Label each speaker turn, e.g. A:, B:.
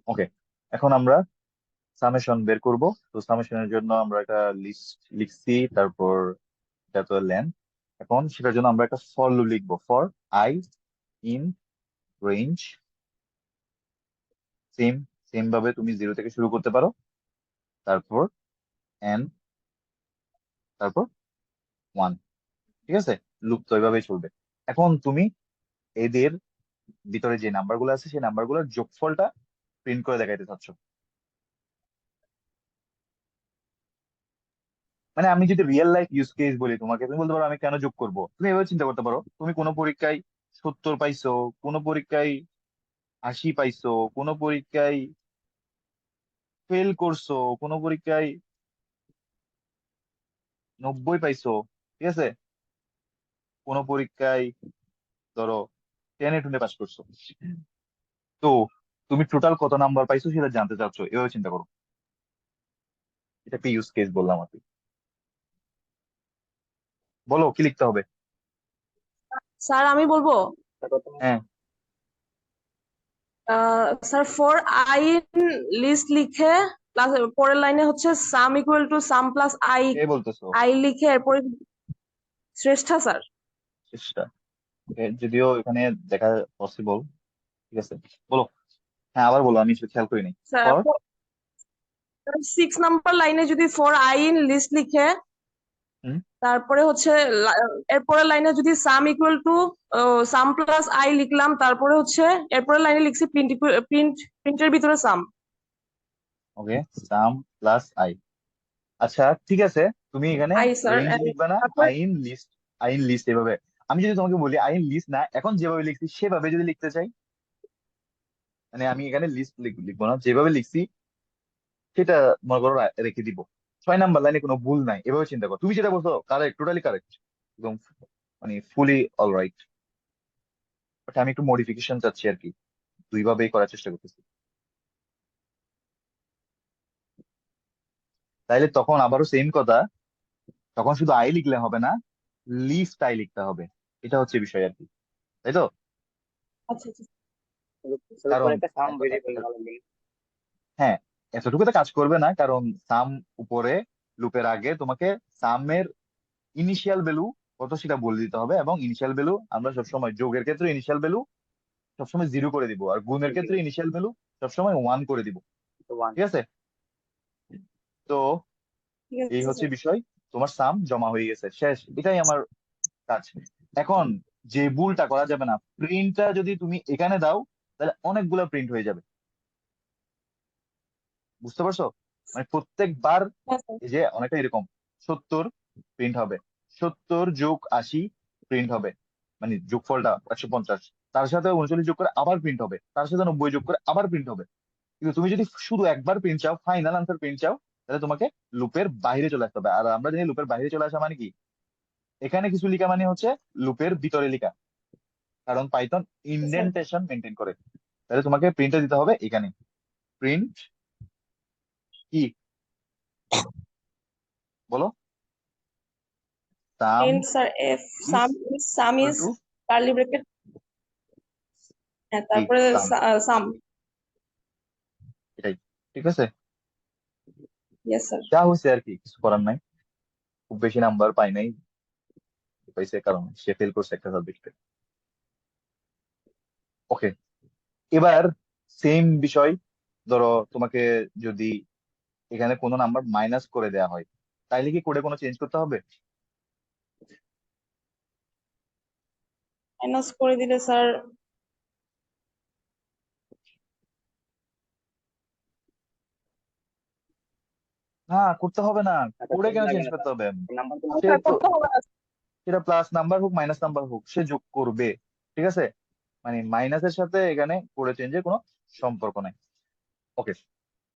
A: ওকে, এখন আমরা সামেশন বের করব। তো সামেশনের জন্য আমরা একটা লিস্ট লিখছি, তারপর এটা তো লেন। এখন সেটার জন্য আমরা একটা ফর লুপ লিখবো। For I in range, same same ভাবে তুমি 0 থেকে শুরু করতে পারো, তারপর এন, তারপর 1। ঠিক আছে, লুপ তো এভাবেই চলবে। এখন তুমি এদের ভিতরে যে নাম্বারগুলো আছে সেই নাম্বারগুলোর যোগফলটা প্রিন্ট করে দেখাইতে চাচ্ছ। মানে আমি যদি রিয়েল লাইফ ইউজ কেস বলি তোমাকে, তুমি বলতে পারো আমি কেন যোগ করব। তুমি এভাবে চিন্তা করতে পারো, তুমি কোনো পরীক্ষায় 70 পাইছো, কোনো পরীক্ষায় 80 পাইছো, কোনো পরীক্ষায় ফেল করছো, কোনো পরীক্ষায় 90 পাইছো। ঠিক আছে, কোনো পরীক্ষায় ধরো 10-এ পাস করছো। তো তুমি টোটাল কত নাম্বার পাইছো সেটা জানতে চাচ্ছো, এভাবে চিন্তা করো। এটা একটা ইউজ কেস বললাম আর কি। বলো কি লিখতে হবে।
B: স্যার আমি বলবো।
A: হ্যাঁ,
B: sir for I in list লিখে প্লাস পরের লাইনে হচ্ছে sum equal to sum plus I,
A: কে বলতেছো?
B: আই লিখে এরপরে শ্রেষ্ঠা স্যার।
A: চেষ্টা। যদিও এখানে দেখা পসিবল। ঠিক আছে, বলো। হ্যাঁ, আবার বলো, আমি আসলে খেয়াল করিনি।
B: স্যার
A: ফর
B: 6 নাম্বার লাইনে যদি ফর আই ইন লিস্ট লিখে তারপরে হচ্ছে এরপরের লাইনে যদি সাম equal to sum plus I লিখলাম, তারপরে হচ্ছে এরপরের লাইনে লিখছি প্রিন্ট প্রিন্টের ভিতরে সাম।
A: ওকে, সাম প্লাস আই। আচ্ছা ঠিক আছে, তুমি এখানে
B: আই স্যার।
A: রেঞ্জ লিখবে না,
B: তারপরে
A: আইন লিস্ট। আইন লিস্ট এভাবে। আমি যদি তোমাকে বলি আইন লিস্ট না, এখন যেভাবে লিখছি সেভাবে যদি লিখতে চাই, মানে আমি এখানে লিস্ট লিখবো না, যেভাবে লিখছি সেটা মনে করো রেখে দিব। 6 নাম্বার লাইনে কোনো ভুল নাই, এভাবে চিন্তা করো। তুমি যেটা বলছো কারেক্ট, টোটালি কারেক্ট, একদম মানে ফুলি অলরাইট। বাট আমি একটু মডিফিকেশন চাচ্ছি আর কি, দুইভাবেই করার চেষ্টা করতেছি। তাইলে তখন আবারও সেম কথা, তখন শুধু আই লিখলে হবে না, লিস্ট আই লিখতে হবে। এটা হচ্ছে বিষয় আর কি, তাই তো?
B: আচ্ছা আচ্ছা।
A: কারণ হ্যাঁ, এতটুকুতে কাজ করবে না, কারণ সাম উপরে লুপের আগে তোমাকে সামের ইনিশিয়াল ভ্যালু কত সেটা বলে দিতে হবে। এবং ইনিশিয়াল ভ্যালু আমরা সবসময়, যোগের ক্ষেত্রে ইনিশিয়াল ভ্যালু সবসময় 0 করে দিব, আর গুণের ক্ষেত্রে ইনিশিয়াল ভ্যালু সবসময় 1 করে দিব। ঠিক আছে, তো
B: ঠিক
A: এই
B: আছে
A: হচ্ছে
B: স্যার।
A: বিষয়। তোমার সাম জমা হয়ে গেছে, শেষ, এটাই আমার কাজ। এখন যে ভুলটা করা যাবে না, প্রিন্টটা যদি তুমি এখানে দাও তাহলে অনেকগুলো প্রিন্ট হয়ে যাবে। বুঝতে পারছো? মানে প্রত্যেকবার
B: হ্যাঁ স্যার।
A: এই যে অনেকটা এরকম 70 প্রিন্ট হবে, 70+80 প্রিন্ট হবে, মানে যোগফলটা 150। তার সাথে 39 যোগ করে আবার প্রিন্ট হবে, তার সাথে 90 যোগ করে আবার প্রিন্ট হবে। কিন্তু তুমি যদি শুধু একবার প্রিন্ট চাও, ফাইনাল আনসার প্রিন্ট চাও, তাহলে তোমাকে লুপের বাইরে চলে আসতে হবে। আর আমরা জানি লুপের বাইরে চলে আসা মানে কি, এখানে কিছু লেখা মানে হচ্ছে লুপের ভিতরে লেখা, কারণ পাইথন
B: স্যার
A: ইনডেন্টেশন মেনটেন করে। তাহলে তোমাকে প্রিন্টে দিতে হবে এখানে। প্রিন্ট কি, বলো। Sum
B: print sir F
A: is
B: sum, sum
A: equal
B: is
A: to
B: curly bracket, হ্যাঁ
A: এই
B: তারপরে
A: সাম,
B: সাম।
A: এটাই। ঠিক আছে,
B: ইয়েস স্যার।
A: যা হয়েছে আর কি, কিছু করার নাই। খুব বেশি নাম্বার পাই নাই, পাইছে কারণ সে ফেল করছে একটা সাবজেক্টে। ওকে, এবার সেম বিষয়। ধরো তোমাকে যদি এখানে কোনো নাম্বার মাইনাস করে দেওয়া হয়, তাইলে কি কোডে কোনো চেঞ্জ করতে হবে?
B: মাইনাস করে দিলে স্যার
A: না, করতে হবে না। কোডে কেন চেঞ্জ করতে হবে? সে
B: স্যার
A: তো,
B: করতে হবে না।
A: সেটা প্লাস নাম্বার হোক মাইনাস নাম্বার হোক, সে যোগ করবে। ঠিক আছে, মানে মাইনাসের সাথে এখানে কোডে চেঞ্জের কোনো সম্পর্ক নাই। ওকে,